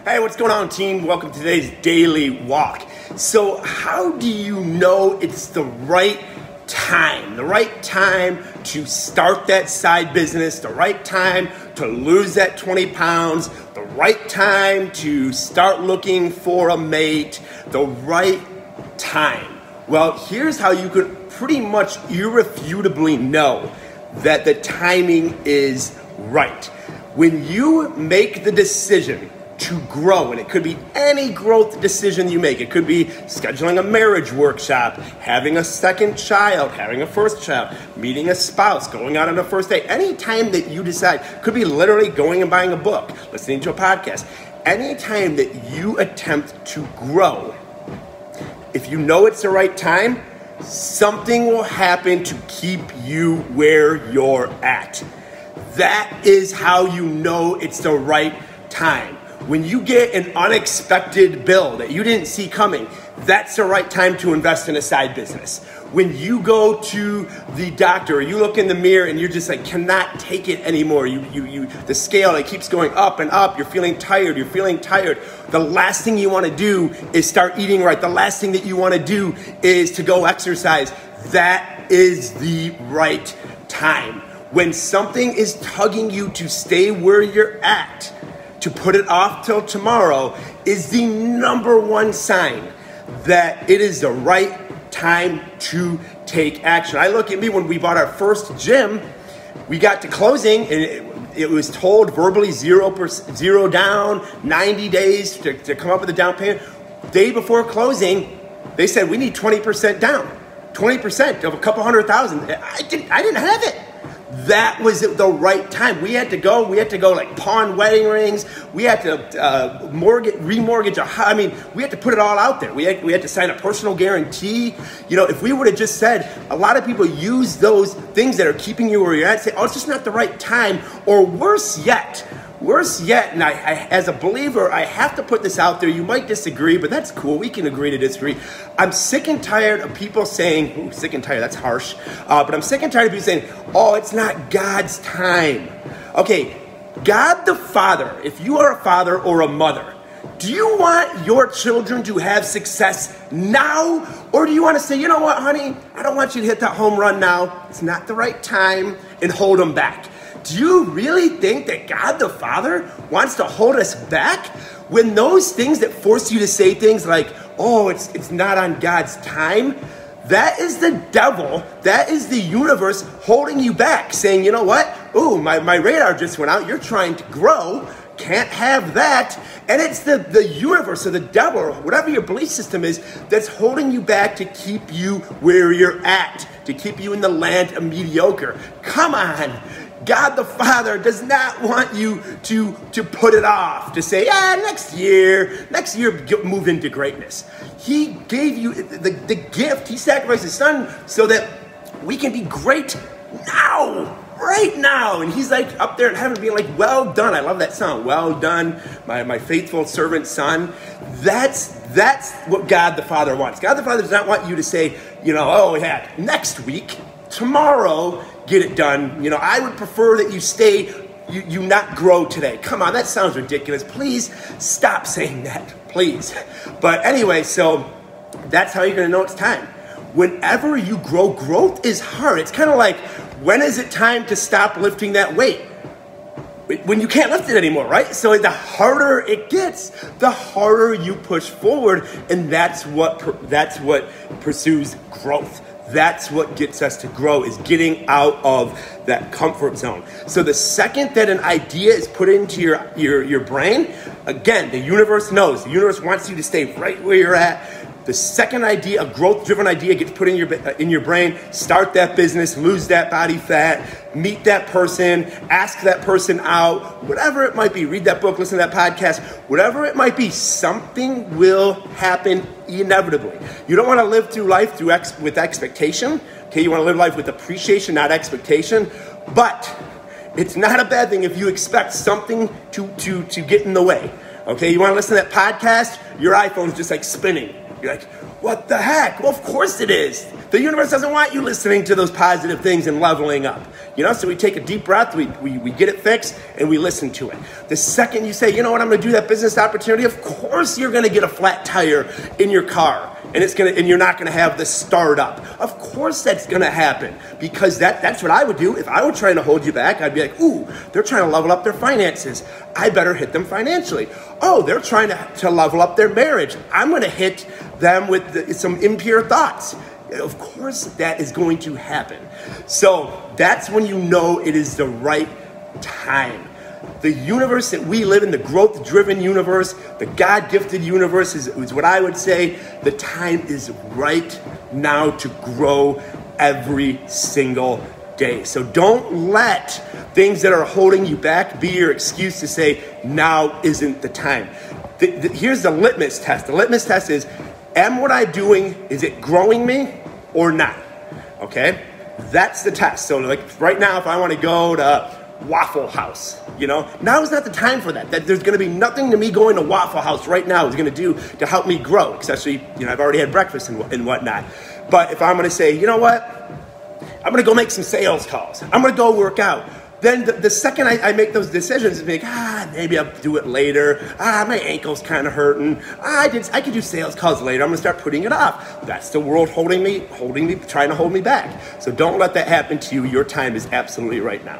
Hey, what's going on, team? Welcome to today's daily walk. So how do you know it's the right time? The right time to start that side business, the right time to lose that 20 pounds, the right time to start looking for a mate, the right time. Well, here's how you could pretty much irrefutably know that the timing is right. When you make the decision to grow, and it could be any growth decision you make. It could be scheduling a marriage workshop, having a second child, having a first child, meeting a spouse, going out on a first date. Any time that you decide, could be literally going and buying a book, listening to a podcast. Any time that you attempt to grow, if you know it's the right time, something will happen to keep you where you're at. That is how you know it's the right time. When you get an unexpected bill that you didn't see coming, that's the right time to invest in a side business. When you go to the doctor, or you look in the mirror and you're just like, cannot take it anymore. The scale, it keeps going up and up. You're feeling tired. The last thing you want to do is start eating right. The last thing that you want to do is to go exercise. That is the right time. When something is tugging you to stay where you're at, to put it off till tomorrow, is the number one sign that it is the right time to take action. I look at me when we bought our first gym, we got to closing and it was told verbally 0 down, 90 days to come up with a down payment. Day before closing, they said we need 20% down, 20% of a couple $100,000. I didn't have it. That was the right time. We had to go like pawn wedding rings. We had to remortgage a house. I mean, we had to put it all out there. We had to sign a personal guarantee. You know, if we would have just said, a lot of people use those things that are keeping you where you're at, say, oh, it's just not the right time, or worse yet, and I, as a believer, I have to put this out there. You might disagree, but that's cool. We can agree to disagree. I'm sick and tired of people saying, sick and tired, that's harsh, but I'm sick and tired of people saying, oh, it's not God's time. Okay, God the Father, if you are a father or a mother, do you want your children to have success now? Or do you want to say, you know what, honey, I don't want you to hit that home run now. It's not the right time, and hold them back. Do you really think that God the Father wants to hold us back? When those things that force you to say things like, oh, it's not on God's time, that is the devil, that is the universe holding you back, saying, you know what? Ooh, my radar just went out. You're trying to grow. Can't have that. And it's the universe or the devil or whatever your belief system is that's holding you back to keep you where you're at, to keep you in the land of mediocre. Come on. God the Father does not want you to put it off, to say, next year move into greatness. He gave you the gift. He sacrificed his son so that we can be great now, right now. And he's like up there in heaven being like, well done. I love that song. Well done, my faithful servant son. That's what God the Father wants. God the Father does not want you to say, next week, tomorrow, get it done. I would prefer that you stay, you not grow today. Come on, that sounds ridiculous. Please stop saying that, please. But anyway, so that's how you're going to know it's time. Whenever you grow, growth is hard. It's kind of like, when is it time to stop lifting that weight? When you can't lift it anymore, right? So the harder it gets, the harder you push forward, and that's what pursues growth. That's what gets us to grow, is getting out of that comfort zone. So the second that an idea is put into your brain, again, the universe knows. The universe wants you to stay right where you're at. The second idea, a growth-driven idea, gets put in your brain. Start that business, lose that body fat, meet that person, ask that person out, whatever it might be. Read that book, listen to that podcast, whatever it might be. Something will happen inevitably. You don't want to live through life with expectation. Okay, you want to live life with appreciation, not expectation. But it's not a bad thing if you expect something to get in the way. Okay, you want to listen to that podcast? Your iPhone's just like spinning. You're like, What the heck? Well, of course it is. The universe doesn't want you listening to those positive things and leveling up. So we take a deep breath, we get it fixed, and we listen to it. The second you say, you know what, I'm going to do that business opportunity, of course you're going to get a flat tire in your car. And you're not going to have the start up. Of course that's going to happen, because that's what I would do. If I were trying to hold you back, I'd be like, ooh, they're trying to level up their finances. I better hit them financially. Oh, they're trying to level up their marriage. I'm going to hit them with some impure thoughts. Of course that is going to happen. So that's when you know it is the right time. The universe that we live in, the growth-driven universe, the God-gifted universe is what I would say. The time is right now to grow every single day. So don't let things that are holding you back be your excuse to say, now isn't the time. Here's the litmus test. The litmus test is, am what I'm doing, is it growing me or not? Okay? That's the test. So like right now, if I want to go to Waffle House, now is not the time for that. There's going to be nothing to me going to Waffle House right now is going to do to help me grow. Especially, I've already had breakfast and whatnot. But if I'm going to say, you know what, I'm going to go make some sales calls. I'm going to go work out. Then the second I make those decisions, it's like, maybe I'll do it later. My ankle's kind of hurting. I could do sales calls later. I'm going to start putting it off. That's the world holding me, trying to hold me back. So don't let that happen to you. Your time is absolutely right now.